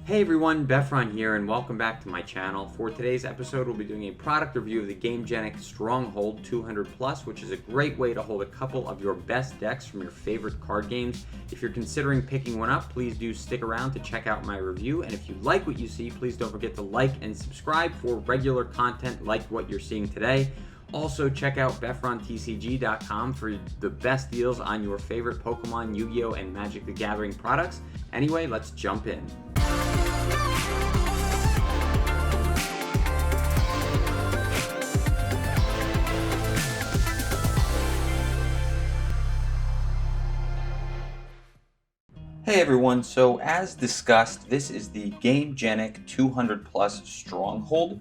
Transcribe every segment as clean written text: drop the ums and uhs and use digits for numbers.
Hey everyone, Befron here, and welcome back to my channel. For today's episode, we'll be doing a product review of the GameGenic Stronghold 200 Plus, which is a great way to hold a couple of your best decks from your favorite card games. If you're considering picking one up, please do stick around to check out my review, and if you like what you see, please don't forget to like and subscribe for regular content like what you're seeing today. Also, check out BefronTCG.com for the best deals on your favorite Pokemon, Yu-Gi-Oh, and Magic the Gathering products. Anyway, let's jump in. Hey everyone, so as discussed, this is the GameGenic 200 Plus Stronghold.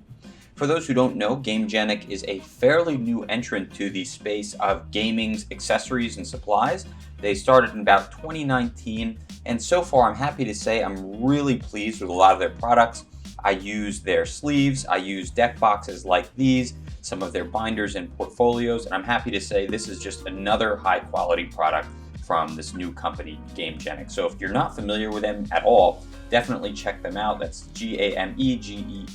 For those who don't know, GameGenic is a fairly new entrant to the space of gaming's accessories and supplies. They started in about 2019, and so far I'm happy to say I'm really pleased with a lot of their products. I use their sleeves, I use deck boxes like these, some of their binders and portfolios, and I'm happy to say this is just another high quality product from this new company, GameGenic. So if you're not familiar with them at all, definitely check them out. That's GameGenic.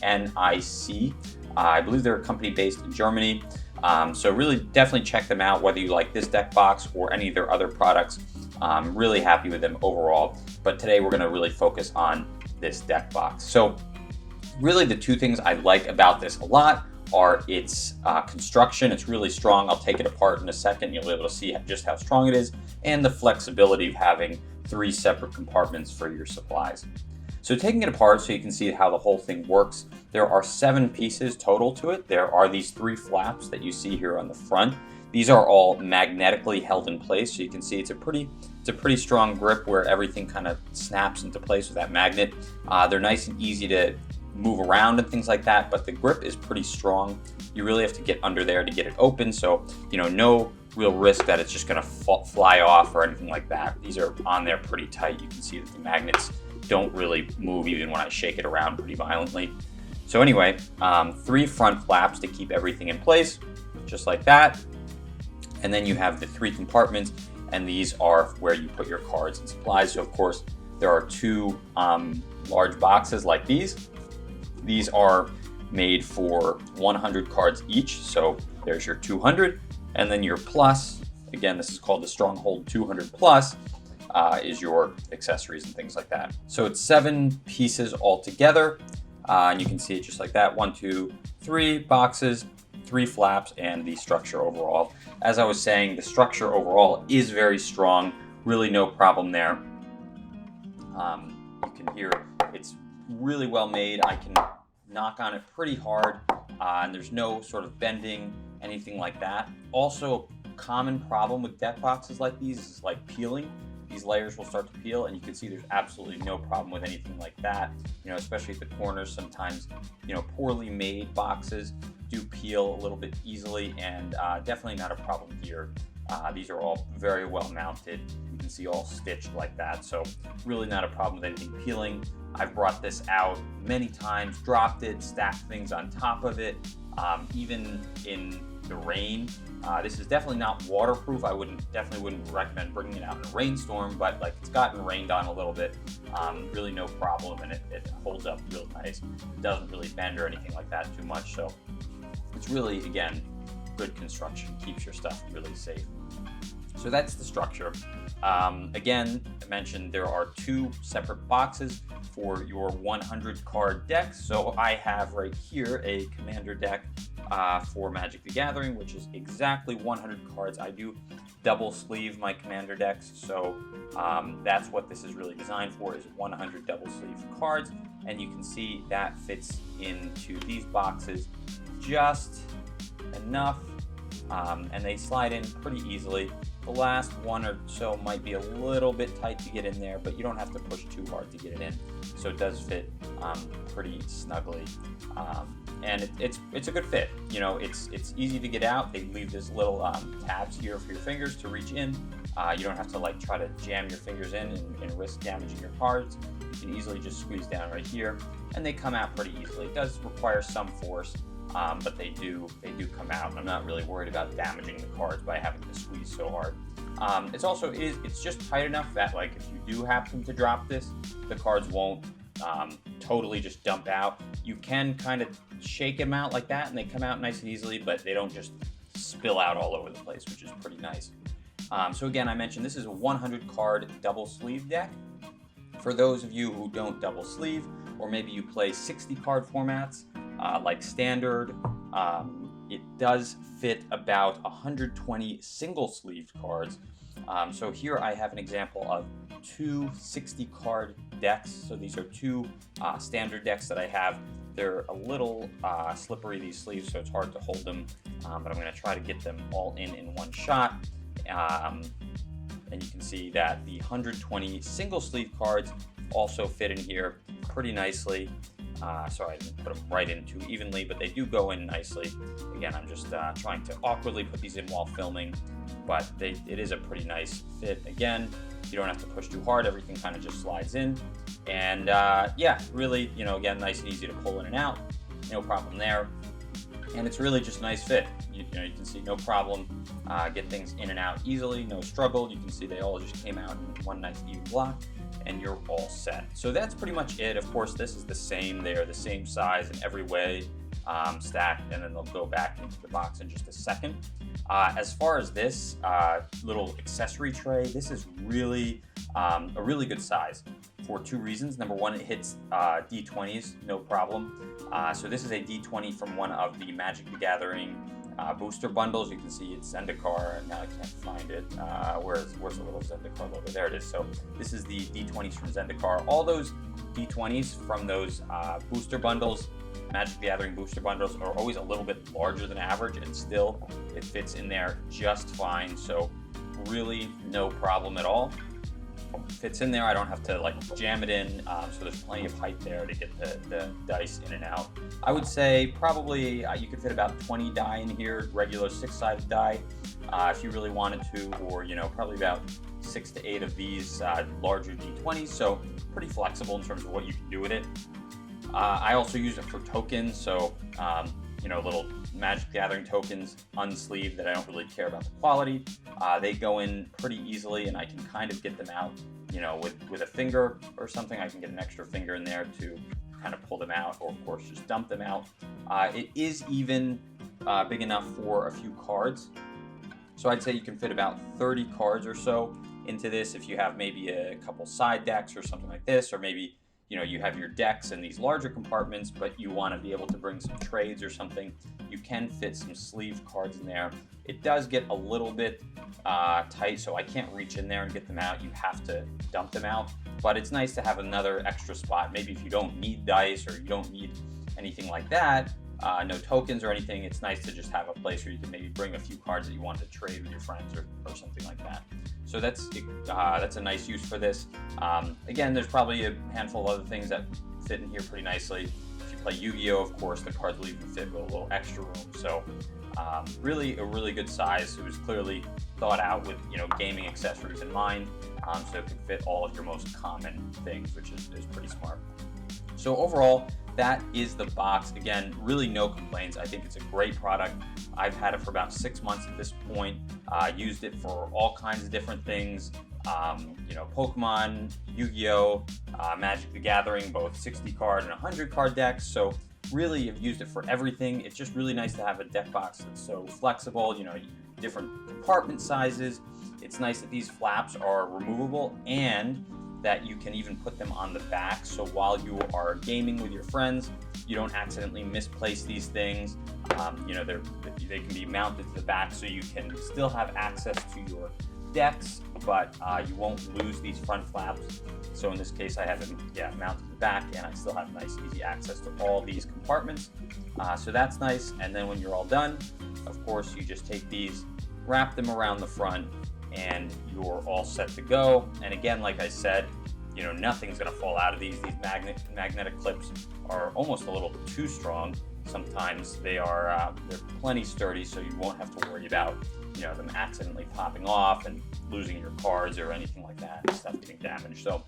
I believe they're a company based in Germany. So really definitely check them out, whether you like this deck box or any of their other products. I'm really happy with them overall. But today we're gonna really focus on this deck box. So really the two things I like about this a lot are its construction. It's really strong. I'll take it apart in a second. You'll be able to see just how strong it is, and the flexibility of having 3 separate compartments for your supplies. So taking it apart so you can see how the whole thing works, there are 7 pieces total to it. There are these 3 flaps that you see here on the front. These are all magnetically held in place, so you can see it's a pretty strong grip where everything kind of snaps into place with that magnet. They're nice and easy to move around and things like that, but the grip is pretty strong. You really have to get under there to get it open, so no real risk that it's just going to fly off or anything like that. These are on there pretty tight. You can see that the magnets don't really move even when I shake it around pretty violently. So anyway, 3 front flaps to keep everything in place, just like that. And then you have the 3 compartments, and these are where you put your cards and supplies. So of course, there are 2 large boxes like these. These are made for 100 cards each, so there's your 200, and then your plus, again, this is called the Stronghold 200 Plus, is your accessories and things like that. So it's 7 pieces altogether, and you can see it just like that. 1, 2, 3 boxes, 3 flaps, and the structure overall. As I was saying, the structure overall is very strong, really no problem there. You can hear it's really well made. I can knock on it pretty hard, and there's no sort of bending, anything like that. Also, common problem with deck boxes like these is like peeling. These layers will start to peel, and you can see there's absolutely no problem with anything like that. Especially at the corners, sometimes poorly made boxes do peel a little bit easily, and definitely not a problem here. These are all very well mounted. You can see all stitched like that, so really not a problem with anything peeling. I've brought this out many times, dropped it, stacked things on top of it, even in the rain. This is definitely not waterproof. I definitely wouldn't recommend bringing it out in a rainstorm, but like it's gotten rained on a little bit, really no problem, and it holds up real nice. It doesn't really bend or anything like that too much, so it's really, again, good construction, keeps your stuff really safe. So that's the structure. Again, I mentioned there are 2 separate boxes for your 100 card decks. So I have right here a commander deck for Magic the Gathering, which is exactly 100 cards. I do double sleeve my commander decks, so that's what this is really designed for, is 100 double sleeve cards. And you can see that fits into these boxes just enough, and they slide in pretty easily. The last one or so might be a little bit tight to get in there, but you don't have to push too hard to get it in. So it does fit pretty snugly, and it's a good fit. It's easy to get out. They leave these little tabs here for your fingers to reach in. You don't have to try to jam your fingers in and risk damaging your cards. You can easily just squeeze down right here, and they come out pretty easily. It does require some force, but they do come out. I'm not really worried about damaging the cards by having to squeeze so hard. It's just tight enough that if you do happen to drop this, the cards won't totally just dump out. You can kind of shake them out like that and they come out nice and easily, but they don't just spill out all over the place, which is pretty nice. So again, I mentioned this is a 100 card double sleeve deck. For those of you who don't double sleeve, or maybe you play 60 card formats like standard, it does fit about 120 single sleeved cards. So here I have an example of two 60 card decks. So these are two standard decks that I have. They're a little slippery, these sleeves, so it's hard to hold them, but I'm going to try to get them all in one shot. And you can see that the 120 single sleeve cards also fit in here pretty nicely. So I didn't put them right in too evenly, but they do go in nicely. Again, I'm just trying to awkwardly put these in while filming, but it is a pretty nice fit. Again, you don't have to push too hard. Everything kind of just slides in. And yeah, really, again, nice and easy to pull in and out. No problem there. And it's really just a nice fit. You can see no problem. Get things in and out easily, no struggle. You can see they all just came out in one nice even block, and you're all set. So that's pretty much it. Of course, this is the same. They are the same size in every way, stacked, and then they'll go back into the box in just a second. As far as this little accessory tray, this is really a really good size for two reasons. Number one, it hits D20s, no problem. So this is a D20 from one of the Magic the Gathering booster bundles. You can see it's Zendikar, and now I can't find it. Where's the little Zendikar logo? There it is. So this is the D20s from Zendikar. All those D20s from those booster bundles, Magic the Gathering booster bundles, are always a little bit larger than average, and still it fits in there just fine. So really no problem at all. Fits in there. I don't have to jam it in, so there's plenty of height there to get the dice in and out. I would say probably you could fit about 20 die in here, regular 6-sided die, if you really wanted to, or probably about 6 to 8 of these larger D20s. So pretty flexible in terms of what you can do with it. I also use it for tokens, so little Magic the Gathering tokens, unsleeved, that I don't really care about the quality. They go in pretty easily, and I can kind of get them out, with a finger or something. I can get an extra finger in there to kind of pull them out, or of course just dump them out. It is even big enough for a few cards. So I'd say you can fit about 30 cards or so into this if you have maybe a couple side decks or something like this, or maybe you have your decks in these larger compartments, but you want to be able to bring some trades or something. You can fit some sleeve cards in there. It does get a little bit tight, so I can't reach in there and get them out. You have to dump them out, but it's nice to have another extra spot. Maybe if you don't need dice or you don't need anything like that, no tokens or anything, it's nice to just have a place where you can maybe bring a few cards that you want to trade with your friends or something like that. So that's a nice use for this. Again, there's probably a handful of other things that fit in here pretty nicely. If you play Yu-Gi-Oh, of course, the cards will even fit with a little extra room. So really a really good size. It was clearly thought out with gaming accessories in mind, so it can fit all of your most common things, which is pretty smart. So overall, that is the box. Again, really no complaints. I think it's a great product. I've had it for about 6 months at this point. Used it for all kinds of different things. Pokemon, Yu-Gi-Oh, Magic the Gathering, both 60 card and 100 card decks. So really, I've used it for everything. It's just really nice to have a deck box that's so flexible. Different compartment sizes. It's nice that these flaps are removable and that you can even put them on the back, so while you are gaming with your friends, you don't accidentally misplace these things. They can be mounted to the back, so you can still have access to your decks, but you won't lose these front flaps. So in this case, I have them mounted to the back, and I still have nice, easy access to all these compartments. So that's nice. And then when you're all done, of course, you just take these, wrap them around the front, and you're all set to go. And again, like I said, nothing's going to fall out of these. These magnetic clips are almost a little too strong. Sometimes they're plenty sturdy, so you won't have to worry about them accidentally popping off and losing your cards or anything like that, and stuff getting damaged. So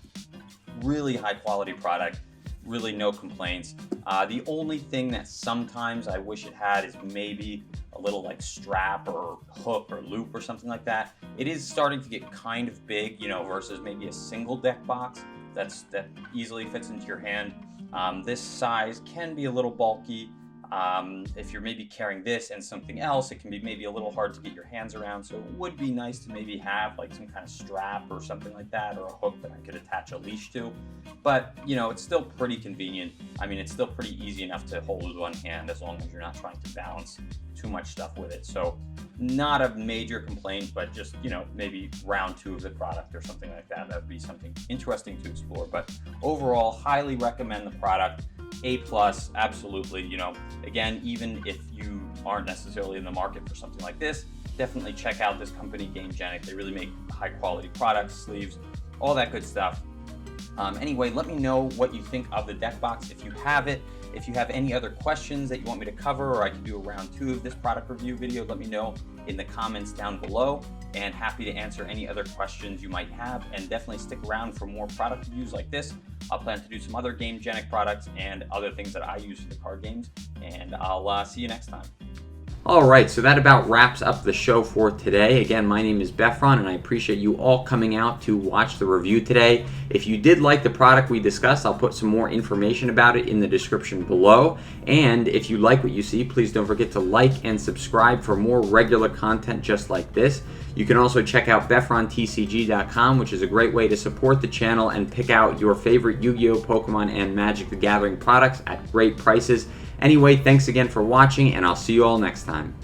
really high quality product. Really no complaints. The only thing that sometimes I wish it had is maybe a little strap or hook or loop or something like that. It is starting to get kind of big, versus maybe a single deck box. that easily fits into your hand. This size can be a little bulky. If you're maybe carrying this and something else, it can be maybe a little hard to get your hands around. So it would be nice to maybe have like some kind of strap or something like that, or a hook that I could attach a leash to. But you know, it's still pretty convenient. I mean, it's still pretty easy enough to hold with one hand as long as you're not trying to balance too much stuff with it. So not a major complaint, but just, you know, maybe round 2 of the product or something like that. That would be something interesting to explore. But overall, highly recommend the product. A+, absolutely. You know, again, even if you aren't necessarily in the market for something like this, definitely check out this company, GameGenic. They really make high quality products, sleeves, all that good stuff. Anyway, let me know what you think of the deck box if you have it. If you have any other questions that you want me to cover, or I can do a round 2 of this product review video, let me know in the comments down below, and happy to answer any other questions you might have. And definitely stick around for more product reviews like this. I'll plan to do some other GameGenic products and other things that I use for the card games, and I'll see you next time. Alright, so that about wraps up the show for today. Again, my name is Befron, and I appreciate you all coming out to watch the review today. If you did like the product we discussed, I'll put some more information about it in the description below. And if you like what you see, please don't forget to like and subscribe for more regular content just like this. You can also check out BefronTCG.com, which is a great way to support the channel and pick out your favorite Yu-Gi-Oh!, Pokemon, and Magic the Gathering products at great prices. Anyway, thanks again for watching, and I'll see you all next time.